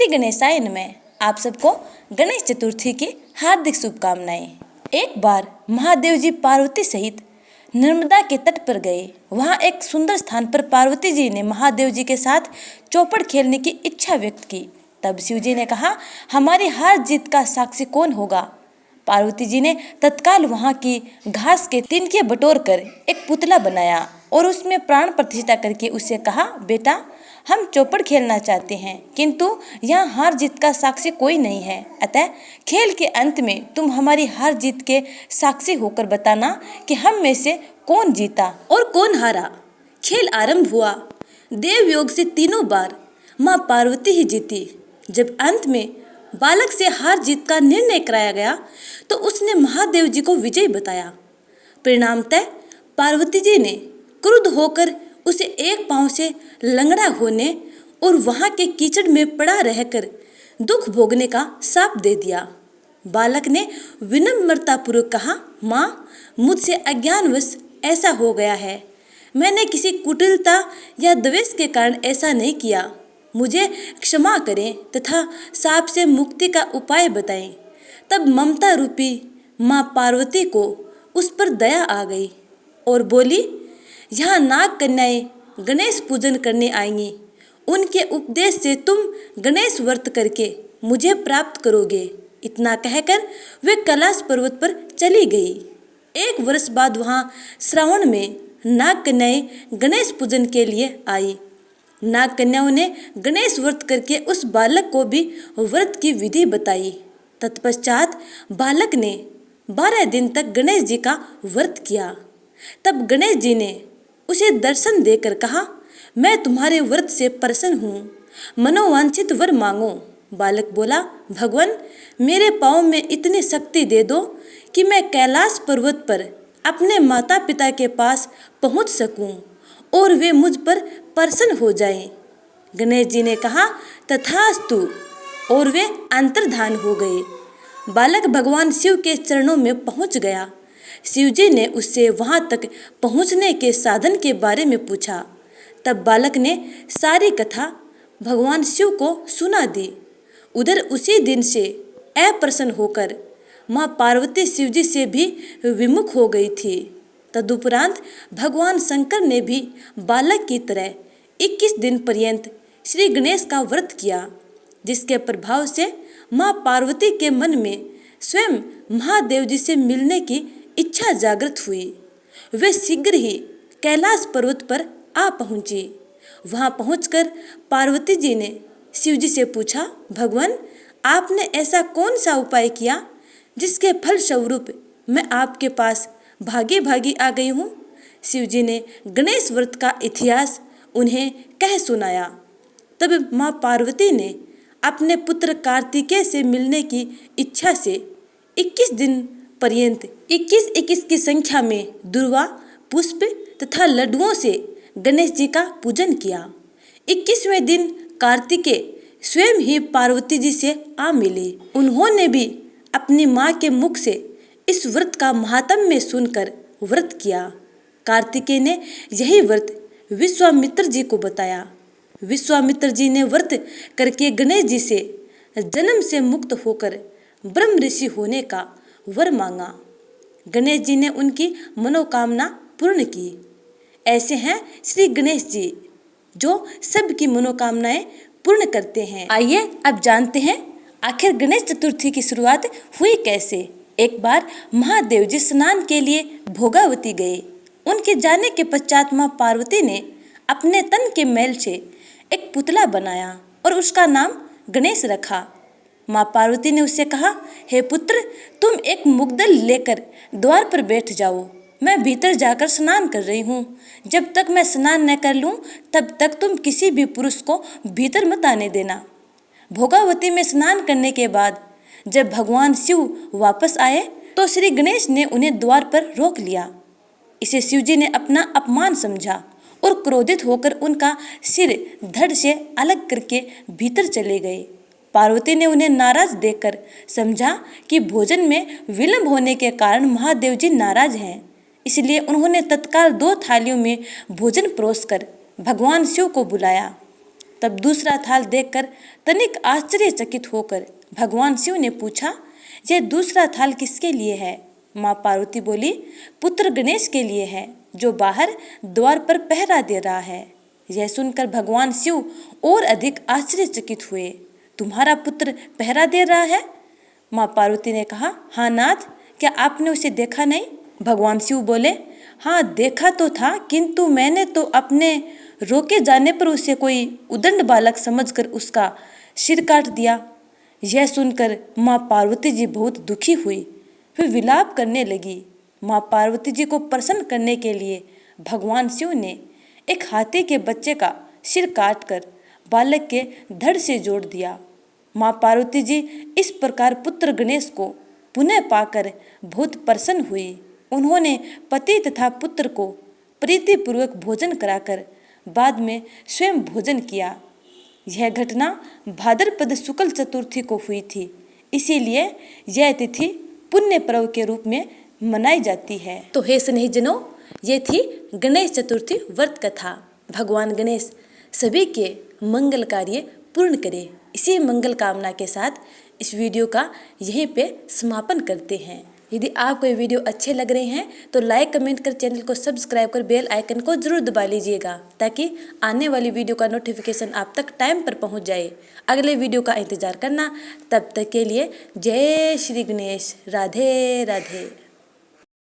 गणेशाय नमः। आप सबको गणेश चतुर्थी की हार्दिक शुभकामनाएं। एक बार महादेव जी पार्वती सहित नर्मदा के तट पर गए। वहां एक सुंदर स्थान पर पार्वती जी ने महादेव जी के साथ चौपड़ खेलने की इच्छा व्यक्त की। तब शिव जी ने कहा, हमारी हार जीत का साक्षी कौन होगा? पार्वती जी ने तत्काल वहां की घास के तिनके बटोर कर एक पुतला बनाया और उसमें प्राण प्रतिष्ठा करके उससे कहा, बेटा हम चौपड़ खेलना चाहते हैं, किंतु यहाँ हार जीत का साक्षी कोई नहीं है, अतः खेल के अंत में तुम हमारी हार जीत के साक्षी होकर बताना कि हम में से कौन जीता और कौन हारा। खेल आरंभ हुआ। देव योग से तीनों बार माँ पार्वती ही जीती। जब अंत में बालक से हार जीत का निर्णय कराया गया तो उसने महादेव जी को विजयी बताया। परिणामतः पार्वती जी ने क्रुद्ध होकर उसे एक पांव से लंगड़ा होने और वहां के कीचड़ में पड़ा रहकर दुख भोगने का शाप दे दिया। बालक ने विनम्रतापूर्वक कहा, माँ मुझसे अज्ञानवश ऐसा हो गया है। मैंने किसी कुटिलता या द्वेष के कारण ऐसा नहीं किया। मुझे क्षमा करें तथा शाप से मुक्ति का उपाय बताएं। तब ममता रूपी माँ पार्वती को उस पर दया आ गई और बोली, यहाँ नाग कन्याएं गणेश पूजन करने आएंगी। उनके उपदेश से तुम गणेश व्रत करके मुझे प्राप्त करोगे। इतना कहकर वे कैलाश पर्वत पर चली गई। 1 वर्ष बाद वहाँ श्रावण में नाग कन्याएं गणेश पूजन के लिए आई। नाग कन्याओं ने गणेश व्रत करके उस बालक को भी व्रत की विधि बताई। तत्पश्चात बालक ने 12 दिन तक गणेश जी का व्रत किया। तब गणेश जी ने उसे दर्शन देकर कहा, मैं तुम्हारे व्रत से प्रसन्न हूँ, मनोवांछित वर मांगो। बालक बोला, भगवान मेरे पाँव में इतनी शक्ति दे दो कि मैं कैलाश पर्वत पर अपने माता पिता के पास पहुँच सकूँ और वे मुझ पर प्रसन्न हो जाएं। गणेश जी ने कहा, तथास्तु, और वे अंतर्धान हो गए। बालक भगवान शिव के चरणों में पहुँच गया। शिव जी ने उससे वहां तक पहुंचने के साधन के बारे में पूछा। तब बालक ने सारी कथा भगवान शिव को सुना दी। उधर उसी दिन से अप्रसन्न होकर माँ पार्वती शिव जी से भी विमुख हो गई थी। तदुपरांत भगवान शंकर ने भी बालक की तरह 21 दिन पर्यंत श्री गणेश का व्रत किया, जिसके प्रभाव से माँ पार्वती के मन में स्वयं महादेव जी से मिलने की इच्छा जागृत हुई। वे शीघ्र ही कैलाश पर्वत पर आ पहुंची। वहां पहुंचकर पार्वती जी ने शिव जी से पूछा, भगवान आपने ऐसा कौन सा उपाय किया जिसके फल स्वरूप मैं आपके पास भागी भागी आ गई हूँ? शिव जी ने गणेश व्रत का इतिहास उन्हें कह सुनाया। तब माँ पार्वती ने अपने पुत्र कार्तिकेय से मिलने की इच्छा से 21 दिन पर्यंत 21 की संख्या में दुर्वा, पुष्प तथा लड्डुओं से गणेश जी का पूजन किया। 21वें दिन कार्तिकेय स्वयं ही पार्वती जी से आ मिले। उन्होंने भी अपनी माँ के मुख से इस व्रत का महात्म्य सुनकर व्रत किया। कार्तिकेय ने यही व्रत विश्वामित्र जी को बताया। विश्वामित्र जी ने व्रत करके गणेश जी से जन्म से मुक्त होकर ब्रह्म ऋषि होने का वर मांगा। गणेश जी ने उनकी मनोकामना पूर्ण की। ऐसे हैं श्री गणेश जी जो सबकी मनोकामनाएं पूर्ण करते हैं। आइए अब जानते हैं आखिर गणेश चतुर्थी की शुरुआत हुई कैसे। एक बार महादेव जी स्नान के लिए भोगावती गए। उनके जाने के पश्चात माँ पार्वती ने अपने तन के मैल से एक पुतला बनाया और उसका नाम गणेश रखा। माँ पार्वती ने उससे कहा, हे पुत्र तुम एक मुग्दल लेकर द्वार पर बैठ जाओ, मैं भीतर जाकर स्नान कर रही हूँ। जब तक मैं स्नान न कर लूँ तब तक तुम किसी भी पुरुष को भीतर मत आने देना। भोगावती में स्नान करने के बाद जब भगवान शिव वापस आए तो श्री गणेश ने उन्हें द्वार पर रोक लिया। इसे शिव जी ने अपना अपमान समझा और क्रोधित होकर उनका सिर धड़ से अलग करके भीतर चले गए। पार्वती ने उन्हें नाराज देखकर समझा कि भोजन में विलंब होने के कारण महादेव जी नाराज हैं। इसलिए उन्होंने तत्काल 2 थालियों में भोजन परोसकर भगवान शिव को बुलाया। तब दूसरा थाल देखकर तनिक आश्चर्यचकित होकर भगवान शिव ने पूछा, यह दूसरा थाल किसके लिए है? माँ पार्वती बोली, पुत्र गणेश के लिए है, जो बाहर द्वार पर पहरा दे रहा है। यह सुनकर भगवान शिव और अधिक आश्चर्यचकित हुए। तुम्हारा पुत्र पहरा दे रहा है? माँ पार्वती ने कहा, हाँ नाथ, क्या आपने उसे देखा नहीं? भगवान शिव बोले, हाँ देखा तो था, किंतु मैंने तो अपने रोके जाने पर उसे कोई उदंड बालक समझकर उसका सिर काट दिया। यह सुनकर माँ पार्वती जी बहुत दुखी हुई, फिर विलाप करने लगी। माँ पार्वती जी को प्रसन्न करने के लिए भगवान शिव ने एक हाथी के बच्चे का सिर काटकर बालक के धड़ से जोड़ दिया। माँ पार्वती जी इस प्रकार पुत्र गणेश को पुनः पाकर बहुत प्रसन्न हुई। उन्होंने पति तथा पुत्र को प्रीतिपूर्वक भोजन कराकर बाद में स्वयं भोजन किया। यह घटना भाद्रपद शुक्ल चतुर्थी को हुई थी, इसीलिए यह तिथि पुण्य पर्व के रूप में मनाई जाती है। तो हे स्नेहीजनों, ये थी गणेश चतुर्थी व्रत कथा। भगवान गणेश सभी के मंगल कार्य पूर्ण करे, इसी मंगल कामना के साथ इस वीडियो का यहीं पे समापन करते हैं। यदि आपको ये वीडियो अच्छे लग रहे हैं तो लाइक कमेंट कर चैनल को सब्सक्राइब कर बेल आइकन को जरूर दबा लीजिएगा, ताकि आने वाली वीडियो का नोटिफिकेशन आप तक टाइम पर पहुंच जाए। अगले वीडियो का इंतजार करना। तब तक के लिए जय श्री गणेश। राधे राधे।